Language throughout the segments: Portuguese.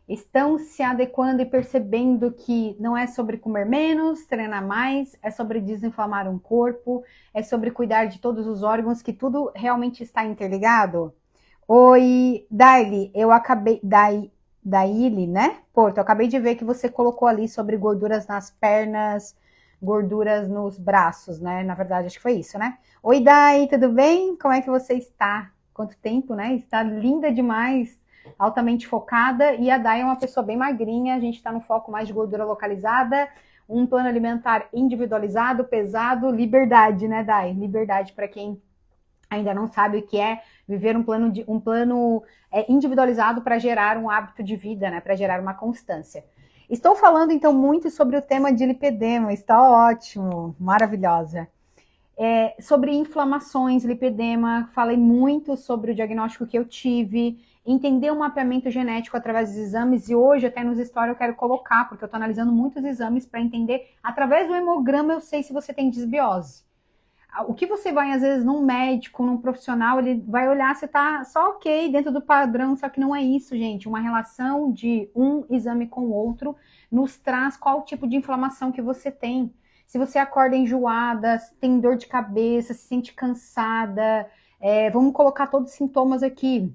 Estão se adequando e percebendo que não é sobre comer menos, treinar mais, é sobre desinflamar um corpo, é sobre cuidar de todos os órgãos, que tudo realmente está interligado? Oi, Daily, eu acabei. Daily, né? Porto, eu acabei de ver que você colocou ali sobre gorduras nas pernas, gorduras nos braços, né? Na verdade, acho que foi isso, né? Oi, Dai, tudo bem? Como é que você está? Quanto tempo, né? Está linda demais, altamente focada. E a Dai é uma pessoa bem magrinha, a gente está no foco mais de gordura localizada, um plano alimentar individualizado, pesado, liberdade, né, Dai? Liberdade para quem ainda não sabe o que é viver um plano individualizado para gerar um hábito de vida, né? Para gerar uma constância. Estou falando então muito sobre o tema de lipedema, está ótimo, maravilhosa. Sobre inflamações, lipedema, falei muito sobre o diagnóstico que eu tive, entender o mapeamento genético através dos exames, e hoje até nos stories eu quero colocar, porque eu estou analisando muitos exames para entender, através do hemograma eu sei se você tem disbiose. O que você vai, às vezes, num médico, num profissional, ele vai olhar se tá só ok, dentro do padrão, só que não é isso, gente. Uma relação de um exame com o outro nos traz qual tipo de inflamação que você tem. Se você acorda enjoada, tem dor de cabeça, se sente cansada, vamos colocar todos os sintomas aqui.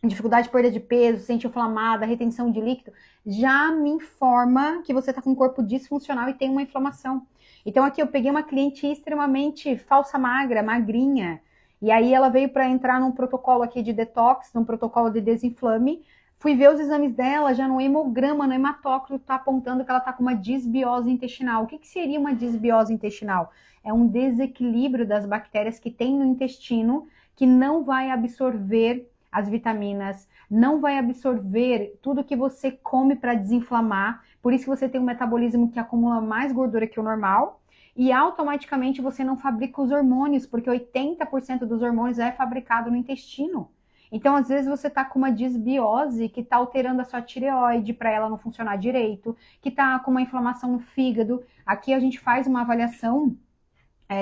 Dificuldade de perda de peso, se sente inflamada, retenção de líquido, já me informa que você está com um corpo disfuncional e tem uma inflamação. Então aqui eu peguei uma cliente extremamente falsa magra, magrinha, e aí ela veio para entrar num protocolo aqui de detox, num protocolo de desinflame. Fui ver os exames dela, já no hemograma, no hematócrito, está apontando que ela está com uma disbiose intestinal. O que seria uma disbiose intestinal? É um desequilíbrio das bactérias que tem no intestino, que não vai absorver as vitaminas, não vai absorver tudo que você come para desinflamar, por isso que você tem um metabolismo que acumula mais gordura que o normal, e automaticamente você não fabrica os hormônios, porque 80% dos hormônios é fabricado no intestino. Então, às vezes, você está com uma disbiose que está alterando a sua tireoide para ela não funcionar direito, que está com uma inflamação no fígado. Aqui a gente faz uma avaliação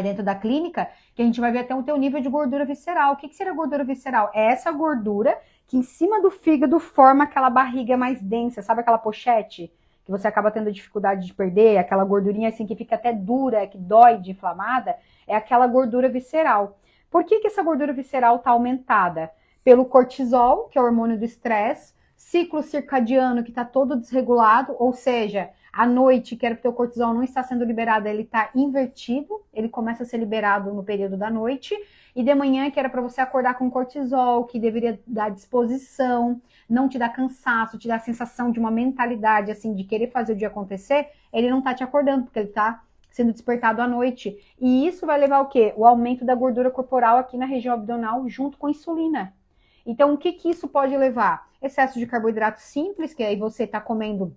dentro da clínica, que a gente vai ver até o teu nível de gordura visceral. O que seria gordura visceral? É essa gordura que em cima do fígado forma aquela barriga mais densa, sabe aquela pochete que você acaba tendo dificuldade de perder, aquela gordurinha assim que fica até dura, que dói de inflamada, é aquela gordura visceral. Por que essa gordura visceral está aumentada? Pelo cortisol, que é o hormônio do estresse, ciclo circadiano que está todo desregulado, ou seja, à noite, que era porque o cortisol não está sendo liberado, ele está invertido, ele começa a ser liberado no período da noite, e de manhã, que era para você acordar com cortisol, que deveria dar disposição, não te dar cansaço, te dar a sensação de uma mentalidade, assim, de querer fazer o dia acontecer, ele não está te acordando, porque ele está sendo despertado à noite. E isso vai levar ao quê? O aumento da gordura corporal aqui na região abdominal, junto com a insulina. Então, o que isso pode levar? Excesso de carboidrato simples, que aí você está comendo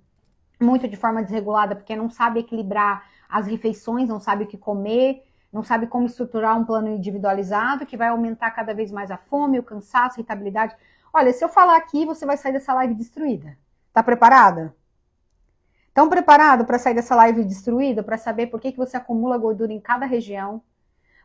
muito de forma desregulada, porque não sabe equilibrar as refeições, não sabe o que comer, não sabe como estruturar um plano individualizado, que vai aumentar cada vez mais a fome, o cansaço, a irritabilidade. Olha, se eu falar aqui, você vai sair dessa live destruída. Tá preparada? Estão preparados para sair dessa live destruída, para saber por que você acumula gordura em cada região?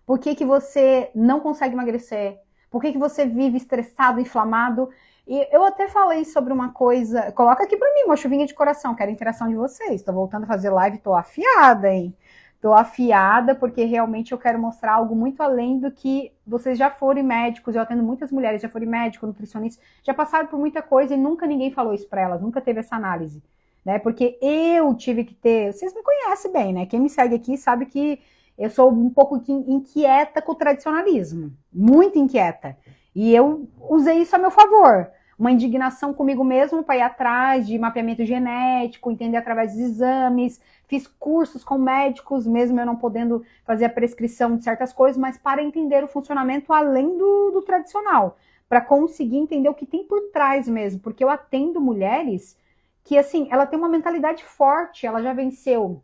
Por que você não consegue emagrecer? Por que você vive estressado, inflamado? E eu até falei sobre uma coisa. Coloca aqui pra mim uma chuvinha de coração. Quero a interação de vocês. Tô voltando a fazer live, tô afiada, hein? Tô afiada porque realmente eu quero mostrar algo muito além do que vocês já foram médicos. Eu atendo muitas mulheres, já foram médicos, nutricionistas, já passaram por muita coisa e nunca ninguém falou isso pra elas, nunca teve essa análise, né? Porque eu tive que ter. Vocês me conhecem bem, né? Quem me segue aqui sabe que eu sou um pouco inquieta com o tradicionalismo, muito inquieta. E eu usei isso a meu favor. Uma indignação comigo mesmo para ir atrás de mapeamento genético, entender através dos exames. Fiz cursos com médicos, mesmo eu não podendo fazer a prescrição de certas coisas, mas para entender o funcionamento além do tradicional. Para conseguir entender o que tem por trás mesmo. Porque eu atendo mulheres que, assim, ela tem uma mentalidade forte, ela já venceu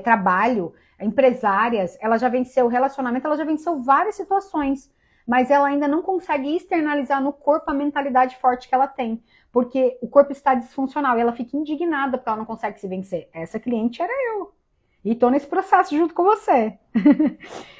trabalho, empresárias, ela já venceu relacionamento, ela já venceu várias situações, mas ela ainda não consegue externalizar no corpo a mentalidade forte que ela tem, porque o corpo está disfuncional e ela fica indignada porque ela não consegue se vencer. Essa cliente era eu. E estou nesse processo junto com você.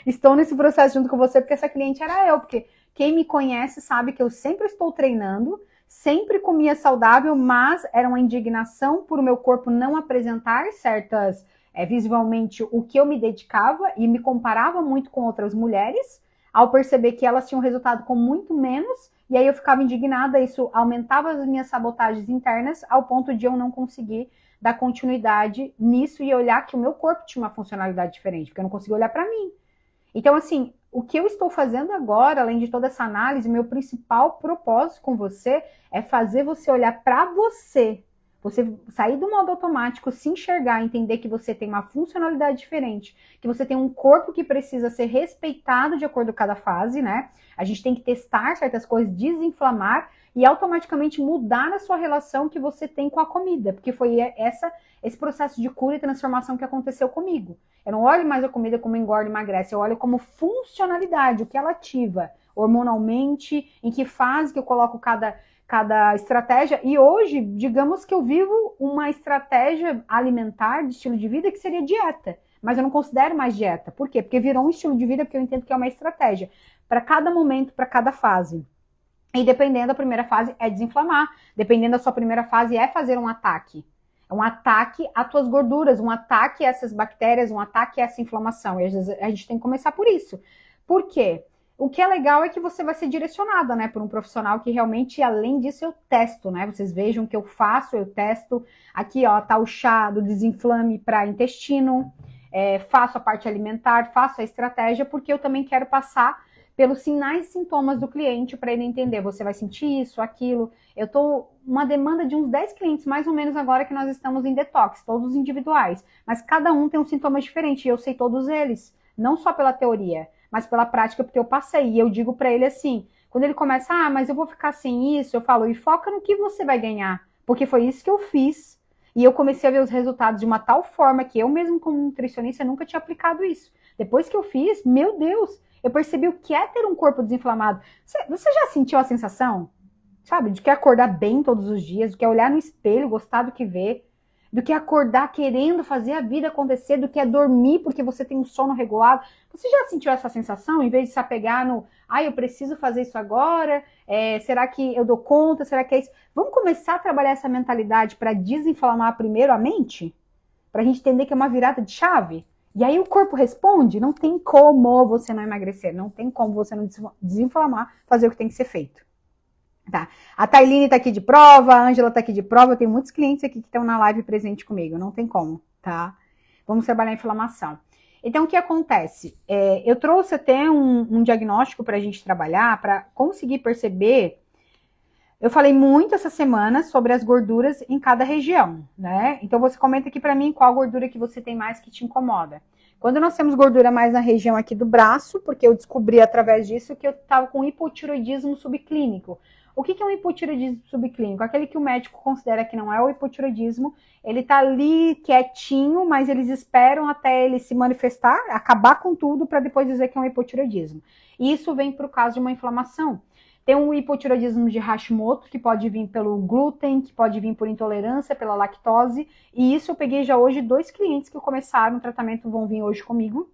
Estou nesse processo junto com você porque essa cliente era eu, porque quem me conhece sabe que eu sempre estou treinando, sempre comia saudável, mas era uma indignação por o meu corpo não apresentar certas, visualmente, o que eu me dedicava e me comparava muito com outras mulheres, ao perceber que elas tinham resultado com muito menos, e aí eu ficava indignada, isso aumentava as minhas sabotagens internas, ao ponto de eu não conseguir dar continuidade nisso e olhar que o meu corpo tinha uma funcionalidade diferente, porque eu não conseguia olhar para mim. Então, assim, o que eu estou fazendo agora, além de toda essa análise, meu principal propósito com você é fazer você olhar para você. Você sair do modo automático, se enxergar, entender que você tem uma funcionalidade diferente, que você tem um corpo que precisa ser respeitado de acordo com cada fase, né? A gente tem que testar certas coisas, desinflamar e automaticamente mudar a sua relação que você tem com a comida, porque foi esse processo de cura e transformação que aconteceu comigo. Eu não olho mais a comida como engorda e emagrece, eu olho como funcionalidade, o que ela ativa hormonalmente, em que fase que eu coloco cada estratégia. E hoje, digamos que eu vivo uma estratégia alimentar de estilo de vida que seria dieta, mas eu não considero mais dieta. Por quê? Porque virou um estilo de vida, porque eu entendo que é uma estratégia para cada momento, para cada fase. E dependendo da primeira fase é desinflamar, dependendo da sua primeira fase é fazer um ataque. Um ataque às tuas gorduras, um ataque a essas bactérias, um ataque a essa inflamação. E às vezes a gente tem que começar por isso. Por quê? O que é legal é que você vai ser direcionada, né, por um profissional que realmente, além disso, eu testo, né? Vocês vejam que eu faço, eu testo. Aqui, ó, tá o chá do desinflame para intestino, faço a parte alimentar, faço a estratégia, porque eu também quero passar pelos sinais e sintomas do cliente para ele entender, você vai sentir isso, aquilo. Eu estou uma demanda de uns 10 clientes, mais ou menos agora que nós estamos em detox, todos individuais, mas cada um tem um sintoma diferente e eu sei todos eles, não só pela teoria, mas pela prática, porque eu passei. E eu digo para ele assim, quando ele começa, mas eu vou ficar sem isso, eu falo, e foca no que você vai ganhar, porque foi isso que eu fiz. E eu comecei a ver os resultados de uma tal forma que eu mesmo como nutricionista nunca tinha aplicado isso. Depois que eu fiz, meu Deus, eu percebi o que é ter um corpo desinflamado. Você já sentiu a sensação, sabe, de que acordar bem todos os dias, do que é olhar no espelho, gostar do que vê, do que acordar querendo fazer a vida acontecer, do que é dormir porque você tem um sono regulado? Você já sentiu essa sensação, em vez de se apegar no, eu preciso fazer isso agora, será que eu dou conta, será que é isso? Vamos começar a trabalhar essa mentalidade para desinflamar primeiro a mente? Para a gente entender que é uma virada de chave? E aí o corpo responde, não tem como você não emagrecer, não tem como você não desinflamar, fazer o que tem que ser feito. Tá. A Tailine tá aqui de prova, a Ângela tá aqui de prova, eu tenho muitos clientes aqui que estão na live presente comigo, não tem como, tá? Vamos trabalhar a inflamação. Então, o que acontece? Eu trouxe até um diagnóstico pra gente trabalhar, para conseguir perceber. Eu falei muito essa semana sobre as gorduras em cada região, né? Então você comenta aqui para mim qual gordura que você tem mais que te incomoda. Quando nós temos gordura mais na região aqui do braço, porque eu descobri através disso que eu estava com hipotiroidismo subclínico. O que é um hipotiroidismo subclínico? Aquele que o médico considera que não é o hipotiroidismo, ele tá ali quietinho, mas eles esperam até ele se manifestar, acabar com tudo, para depois dizer que é um hipotiroidismo. E isso vem para o caso de uma inflamação. Tem um hipotiroidismo de Hashimoto, que pode vir pelo glúten, que pode vir por intolerância, pela lactose. E isso eu peguei já hoje 2 clientes que começaram o tratamento, vão vir hoje comigo.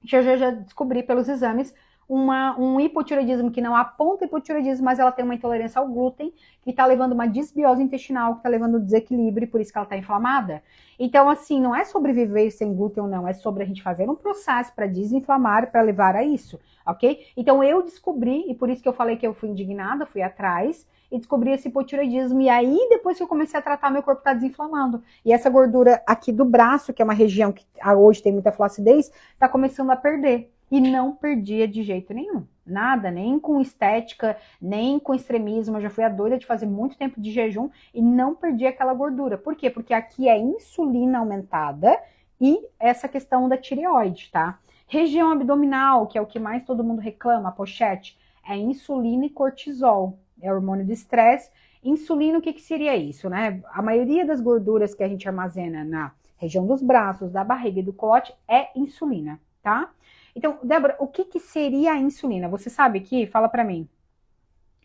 Já descobri pelos exames um hipotiroidismo que não aponta hipotiroidismo, mas ela tem uma intolerância ao glúten, que está levando uma disbiose intestinal, que está levando desequilíbrio, por isso que ela está inflamada. Então, assim, não é sobreviver sem glúten ou não, é sobre a gente fazer um processo para desinflamar, para levar a isso, ok? Então, eu descobri, e por isso que eu falei que eu fui indignada, fui atrás, e descobri esse hipotiroidismo, e aí, depois que eu comecei a tratar, meu corpo está desinflamando. E essa gordura aqui do braço, que é uma região que hoje tem muita flacidez, está começando a perder. E não perdia de jeito nenhum. Nada, nem com estética, nem com extremismo. Eu já fui a doida de fazer muito tempo de jejum e não perdi aquela gordura. Por quê? Porque aqui é insulina aumentada e essa questão da tireoide, tá? Região abdominal, que é o que mais todo mundo reclama, a pochete, é insulina e cortisol. É hormônio do estresse. Insulina, o que seria isso, né? A maioria das gorduras que a gente armazena na região dos braços, da barriga e do cote é insulina, tá? Então, Débora, o que seria a insulina? Você sabe aqui? Fala pra mim.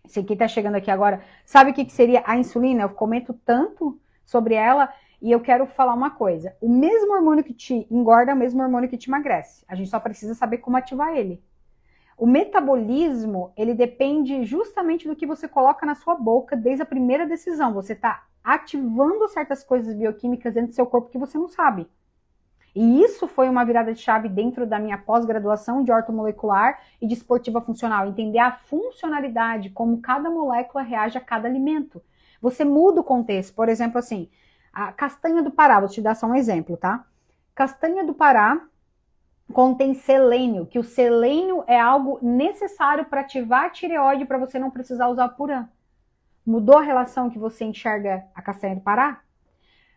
Você que tá chegando aqui agora, sabe o que seria a insulina? Eu comento tanto sobre ela e eu quero falar uma coisa. O mesmo hormônio que te engorda é o mesmo hormônio que te emagrece. A gente só precisa saber como ativar ele. O metabolismo, ele depende justamente do que você coloca na sua boca desde a primeira decisão. Você está ativando certas coisas bioquímicas dentro do seu corpo que você não sabe. E isso foi uma virada de chave dentro da minha pós-graduação de ortomolecular e de esportiva funcional. Entender a funcionalidade, como cada molécula reage a cada alimento. Você muda o contexto. Por exemplo, assim, a castanha do Pará, vou te dar só um exemplo, tá? Castanha do Pará contém selênio, que o selênio é algo necessário para ativar a tireoide para você não precisar usar o Puran. Mudou a relação que você enxerga a castanha do Pará?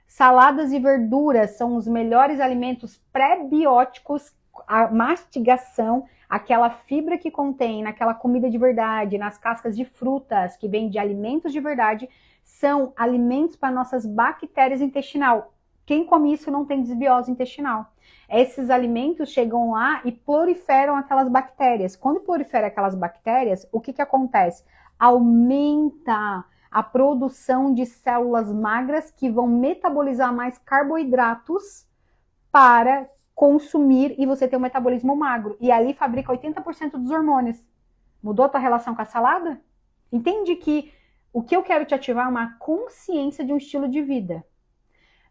Saladas e verduras são os melhores alimentos pré-bióticos, a mastigação, aquela fibra que contém naquela comida de verdade, nas cascas de frutas que vêm de alimentos de verdade, são alimentos para nossas bactérias intestinal. Quem come isso não tem desbiose intestinal. Esses alimentos chegam lá e proliferam aquelas bactérias. Quando proliferam aquelas bactérias, o que acontece? Aumenta a produção de células magras que vão metabolizar mais carboidratos para consumir e você ter um metabolismo magro. E ali fabrica 80% dos hormônios. Mudou a tua relação com a salada? Entende que o que eu quero te ativar é uma consciência de um estilo de vida.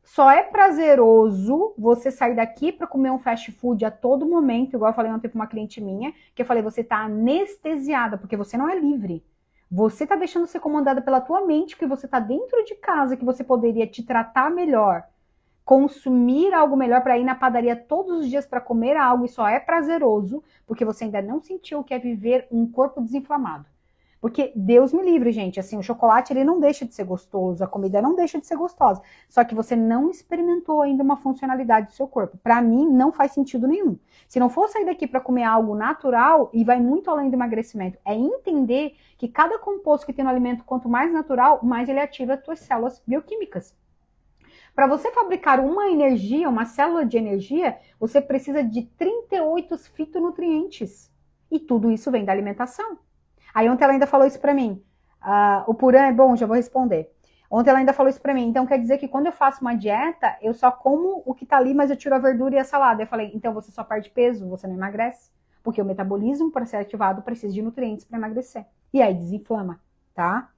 Só é prazeroso você sair daqui para comer um fast food a todo momento, igual eu falei ontem para uma cliente minha, que eu falei, você está anestesiada, porque você não é livre. Você está deixando ser comandada pela tua mente, que você está dentro de casa, que você poderia te tratar melhor, consumir algo melhor para ir na padaria todos os dias para comer algo e só é prazeroso, porque você ainda não sentiu o que é viver um corpo desinflamado. Porque Deus me livre, gente, assim, o chocolate ele não deixa de ser gostoso, a comida não deixa de ser gostosa, só que você não experimentou ainda uma funcionalidade do seu corpo. Para mim, não faz sentido nenhum. Se não for sair daqui para comer algo natural, e vai muito além do emagrecimento, é entender que cada composto que tem no alimento, quanto mais natural, mais ele ativa as tuas células bioquímicas. Para você fabricar uma energia, uma célula de energia, você precisa de 38 fitonutrientes. E tudo isso vem da alimentação. Aí ontem ela ainda falou isso pra mim. O Puran é bom? Já vou responder. Ontem ela ainda falou isso pra mim. Então quer dizer que quando eu faço uma dieta, eu só como o que tá ali, mas eu tiro a verdura e a salada. Eu falei, então você só perde peso, você não emagrece. Porque o metabolismo, para ser ativado, precisa de nutrientes para emagrecer. E aí desinflama, tá?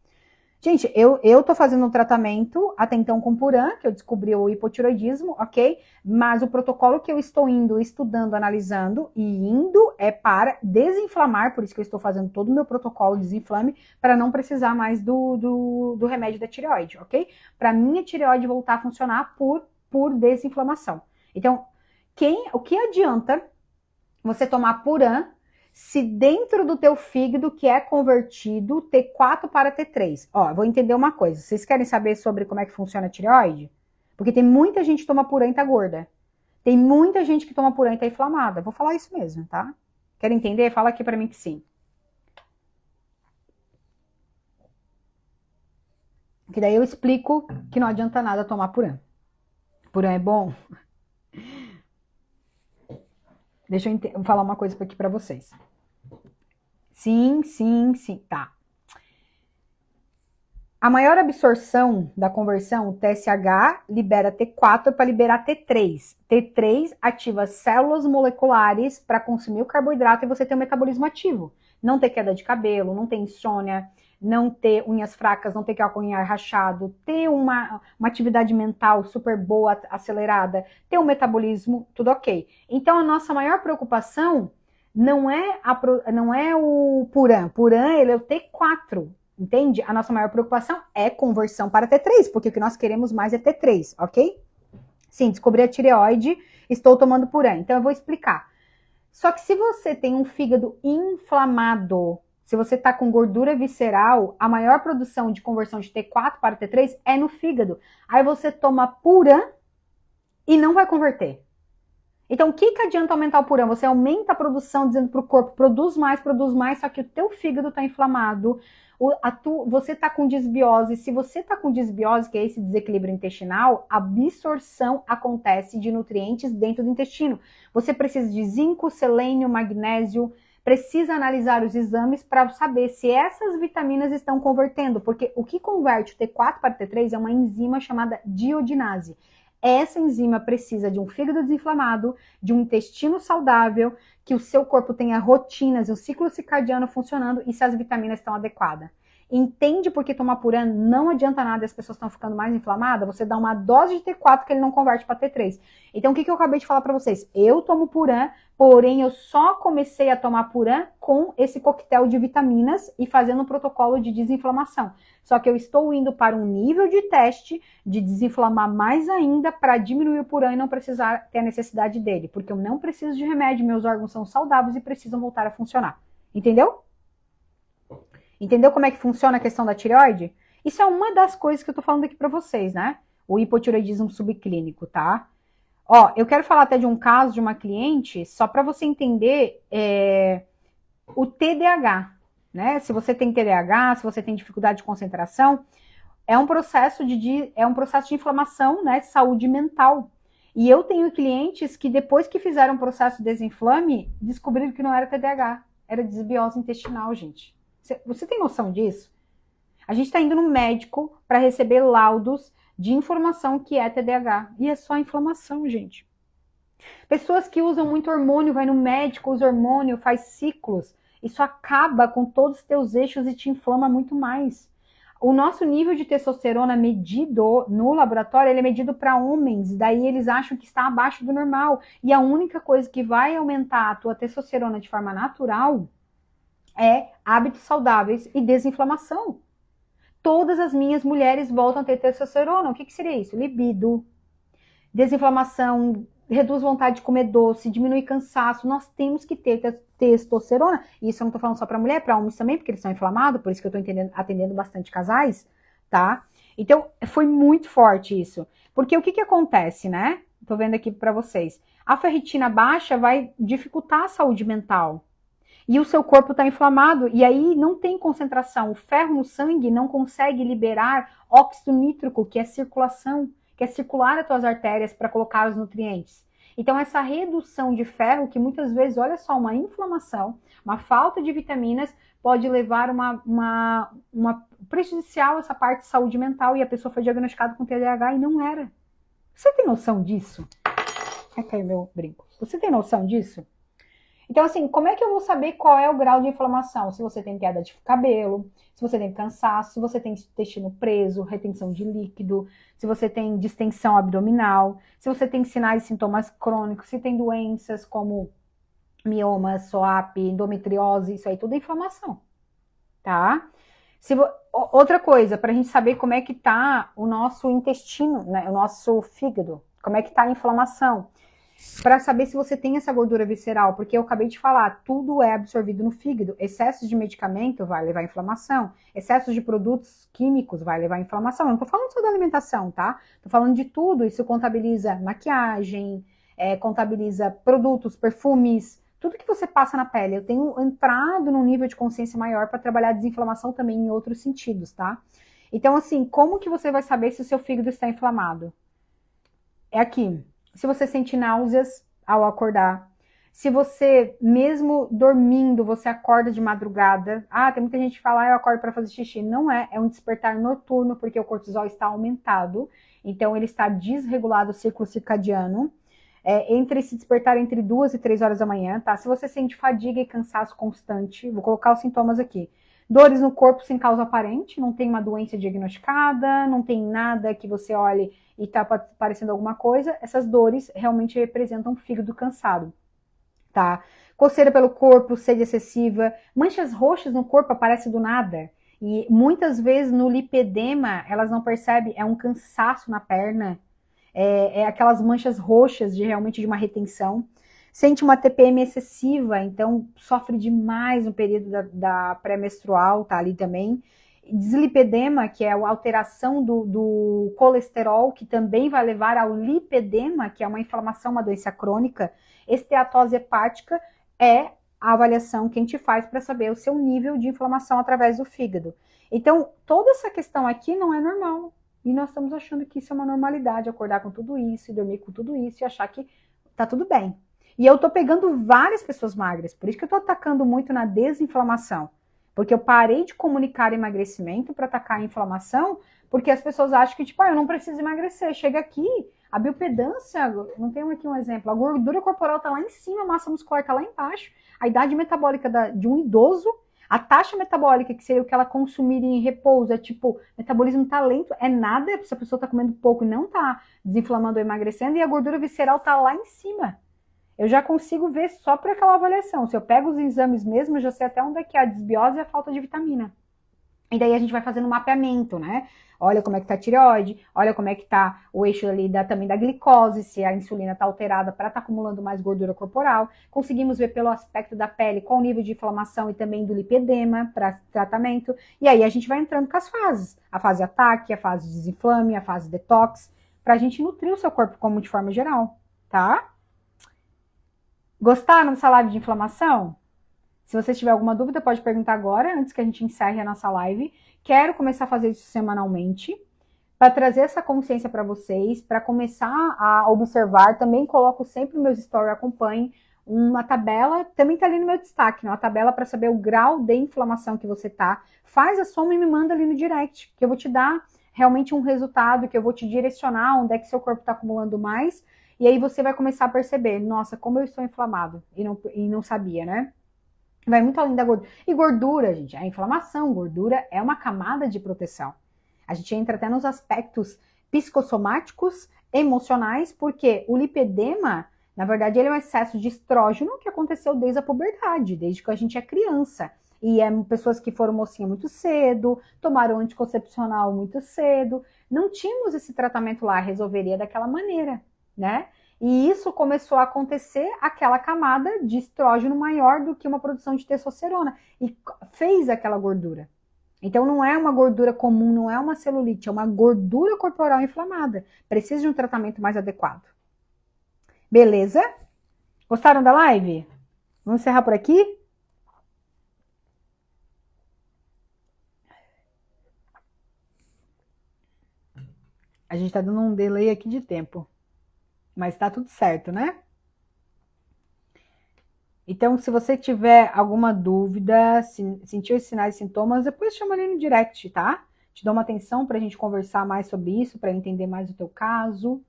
Gente, eu tô fazendo um tratamento até então com Puran, que eu descobri o hipotiroidismo, ok? Mas o protocolo que eu estou indo, estudando, analisando e indo é para desinflamar, por isso que eu estou fazendo todo o meu protocolo de desinflame, para não precisar mais do remédio da tireoide, ok? Para minha tireoide voltar a funcionar por desinflamação. Então, o que adianta você tomar Puran se dentro do teu fígado, que é convertido T4 para T3. Ó, vou entender uma coisa. Vocês querem saber sobre como é que funciona a tireoide? Porque tem muita gente que toma Puran e tá gorda. Tem muita gente que toma Puran e tá inflamada. Vou falar isso mesmo, tá? Quer entender? Fala aqui pra mim que sim. Que daí eu explico que não adianta nada tomar Puran. Puran é bom? Deixa eu falar uma coisa aqui pra vocês. Sim, tá. A maior absorção da conversão, o TSH, libera T4 para liberar T3. T3 ativa células moleculares para consumir o carboidrato e você ter um metabolismo ativo. Não ter queda de cabelo, não ter insônia, não ter unhas fracas, não ter calcanhar rachado, ter uma atividade mental super boa, acelerada, ter um metabolismo, tudo ok. Então, a nossa maior preocupação não é o Puran. Puran, ele é o T4, entende? A nossa maior preocupação é conversão para T3, porque o que nós queremos mais é T3, ok? Sim, descobri a tireoide, estou tomando Puran. Então, eu vou explicar. Só que se você tem um fígado inflamado, se você está com gordura visceral, a maior produção de conversão de T4 para T3 é no fígado. Aí você toma Puran e não vai converter. Então, o que adianta aumentar o Puran? Você aumenta a produção, dizendo para o corpo, produz mais, só que o teu fígado está inflamado, você está com desbiose. Se você está com desbiose, que é esse desequilíbrio intestinal, a absorção acontece de nutrientes dentro do intestino. Você precisa de zinco, selênio, magnésio, precisa analisar os exames para saber se essas vitaminas estão convertendo, porque o que converte o T4 para T3 é uma enzima chamada diodinase. essa enzima precisa de um fígado desinflamado, de um intestino saudável, que o seu corpo tenha rotinas, o ciclo circadiano funcionando e se as vitaminas estão adequadas. Entende porque tomar Puran não adianta nada e as pessoas estão ficando mais inflamadas? Você dá uma dose de T4 que ele não converte para T3. Então, o que eu acabei de falar para vocês? Eu tomo Puran, porém eu só comecei a tomar Puran com esse coquetel de vitaminas e fazendo um protocolo de desinflamação. Só que eu estou indo para um nível de teste de desinflamar mais ainda para diminuir o Puran e não precisar ter a necessidade dele. Porque eu não preciso de remédio, meus órgãos são saudáveis e precisam voltar a funcionar. Entendeu? Entendeu como é que funciona a questão da tireoide? Isso é uma das coisas que eu tô falando aqui para vocês, né? O hipotireoidismo subclínico, tá? Ó, eu quero falar até de um caso de uma cliente, só para você entender o TDAH, né? Se você tem TDAH, se você tem dificuldade de concentração, é um processo de inflamação, né? De saúde mental. E eu tenho clientes que depois que fizeram um processo de desinflame, descobriram que não era TDAH, era desbiose intestinal, gente. Você tem noção disso? A gente está indo no médico para receber laudos de informação que é TDAH. E é só inflamação, gente. Pessoas que usam muito hormônio, vai no médico, usa hormônio, faz ciclos. Isso acaba com todos os teus eixos e te inflama muito mais. O nosso nível de testosterona medido no laboratório, ele é medido para homens. Daí eles acham que está abaixo do normal. E a única coisa que vai aumentar a tua testosterona de forma natural é hábitos saudáveis e desinflamação. Todas as minhas mulheres voltam a ter testosterona. O que seria isso? Libido, desinflamação, reduz vontade de comer doce, diminui cansaço. Nós temos que ter testosterona. E isso eu não estou falando só para mulher, para homens também, porque eles são inflamados, por isso que eu estou atendendo bastante casais, tá? Então, foi muito forte isso. Porque o que acontece, né? Estou vendo aqui para vocês. A ferritina baixa vai dificultar a saúde mental. E o seu corpo está inflamado, e aí não tem concentração. O ferro no sangue não consegue liberar óxido nítrico, que é circulação, que é circular as tuas artérias para colocar os nutrientes. Então, essa redução de ferro, que muitas vezes, olha só, uma inflamação, uma falta de vitaminas, pode levar uma prejudicial essa parte de saúde mental, e a pessoa foi diagnosticada com TDAH e não era. Você tem noção disso? Ai, caiu meu brinco. Você tem noção disso? Então, assim, como é que eu vou saber qual é o grau de inflamação? Se você tem queda de cabelo, se você tem cansaço, se você tem intestino preso, retenção de líquido, se você tem distensão abdominal, se você tem sinais e sintomas crônicos, se tem doenças como mioma, SOAP, endometriose, isso aí tudo é inflamação, tá? Outra coisa, para a gente saber como é que tá o nosso intestino, né, o nosso fígado, como é que tá a inflamação. Para saber se você tem essa gordura visceral, porque eu acabei de falar, tudo é absorvido no fígado. Excesso de medicamento vai levar a inflamação, excesso de produtos químicos vai levar a inflamação. Eu não tô falando só da alimentação, tá? Tô falando de tudo, isso contabiliza maquiagem, contabiliza produtos, perfumes, tudo que você passa na pele. Eu tenho entrado num nível de consciência maior para trabalhar a desinflamação também em outros sentidos, tá? Então, assim, como que você vai saber se o seu fígado está inflamado? É aqui. Se você sente náuseas ao acordar, se você, mesmo dormindo, você acorda de madrugada, tem muita gente que fala, eu acordo para fazer xixi. Não é um despertar noturno, porque o cortisol está aumentado, então ele está desregulado o ciclo circadiano, entre se despertar entre 2 e 3 horas da manhã, tá? Se você sente fadiga e cansaço constante, vou colocar os sintomas aqui. Dores no corpo sem causa aparente, não tem uma doença diagnosticada, não tem nada que você olhe e tá parecendo alguma coisa, essas dores realmente representam um fígado cansado, tá? Coceira pelo corpo, sede excessiva, manchas roxas no corpo aparecem do nada, e muitas vezes no lipedema, elas não percebem, é um cansaço na perna, é aquelas manchas roxas realmente de uma retenção. Sente uma TPM excessiva, então sofre demais no período da pré-menstrual, tá ali também. Dislipedema, que é a alteração do colesterol, que também vai levar ao lipedema, que é uma inflamação, uma doença crônica. Esteatose hepática é a avaliação que a gente faz para saber o seu nível de inflamação através do fígado. Então, toda essa questão aqui não é normal. E nós estamos achando que isso é uma normalidade, acordar com tudo isso, e dormir com tudo isso, e achar que tá tudo bem. E eu tô pegando várias pessoas magras, por isso que eu tô atacando muito na desinflamação. Porque eu parei de comunicar emagrecimento para atacar a inflamação, porque as pessoas acham que, tipo, eu não preciso emagrecer. Chega aqui, A biopedância, não tem aqui um exemplo, a gordura corporal está lá em cima, a massa muscular está lá embaixo, a idade metabólica de um idoso, a taxa metabólica, que seria o que ela consumiria em repouso, é tipo, metabolismo tá lento, é nada, se a pessoa está comendo pouco e não está desinflamando ou emagrecendo, e a gordura visceral está lá em cima. Eu já consigo ver só por aquela avaliação. Se eu pego os exames mesmo, eu já sei até onde é que é a desbiose e a falta de vitamina. E daí a gente vai fazendo um mapeamento, né? Olha como é que tá a tireoide, olha como é que tá o eixo ali também da glicose, se a insulina tá alterada para estar acumulando mais gordura corporal. Conseguimos ver pelo aspecto da pele qual o nível de inflamação e também do lipedema para tratamento. E aí a gente vai entrando com as fases. A fase ataque, a fase desinflame, a fase detox, para a gente nutrir o seu corpo como de forma geral, tá? Gostaram dessa live de inflamação? Se você tiver alguma dúvida, pode perguntar agora, antes que a gente encerre a nossa live. Quero começar a fazer isso semanalmente, para trazer essa consciência para vocês, para começar a observar. Também coloco sempre nos meus stories, acompanhe uma tabela, também está ali no meu destaque, né? Uma tabela para saber o grau de inflamação que você tá. Faz a soma e me manda ali no direct, que eu vou te dar realmente um resultado, que eu vou te direcionar onde é que seu corpo está acumulando mais, e aí você vai começar a perceber, nossa, como eu estou inflamado, e não sabia, né? Vai muito além da gordura. E gordura, gente, a inflamação, gordura é uma camada de proteção. A gente entra até nos aspectos psicossomáticos, emocionais, porque o lipedema, na verdade, ele é um excesso de estrógeno que aconteceu desde a puberdade, desde que a gente é criança. E é pessoas que foram mocinha muito cedo, tomaram anticoncepcional muito cedo. Não tínhamos esse tratamento lá, resolveria daquela maneira, né? E isso começou a acontecer aquela camada de estrógeno maior do que uma produção de testosterona. E fez aquela gordura. Então não é uma gordura comum, não é uma celulite, é uma gordura corporal inflamada. Precisa de um tratamento mais adequado. Beleza? Gostaram da live? Vamos encerrar por aqui? A gente tá dando um delay aqui de tempo. Mas tá tudo certo, né? Então, se você tiver alguma dúvida, sentiu esses sinais e sintomas, depois chama ali no direct, tá? Te dou uma atenção pra gente conversar mais sobre isso, pra entender mais o teu caso.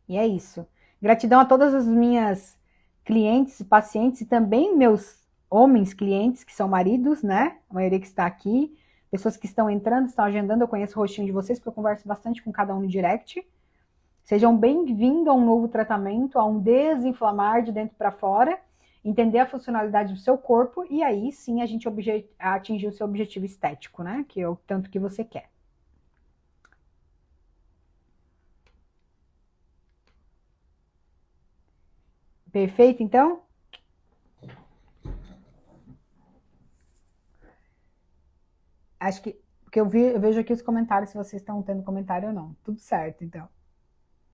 E é isso. Gratidão a todas as minhas clientes e pacientes e também meus homens clientes, que são maridos, né? A maioria que está aqui. Pessoas que estão entrando, estão agendando, eu conheço o rostinho de vocês, porque eu converso bastante com cada um no direct. Sejam bem-vindos a um novo tratamento, a um desinflamar de dentro para fora, entender a funcionalidade do seu corpo e aí sim a gente atingir o seu objetivo estético, né? Que é o tanto que você quer. Perfeito, então? Acho que porque eu vejo aqui os comentários se vocês estão tendo comentário ou não. Tudo certo, então.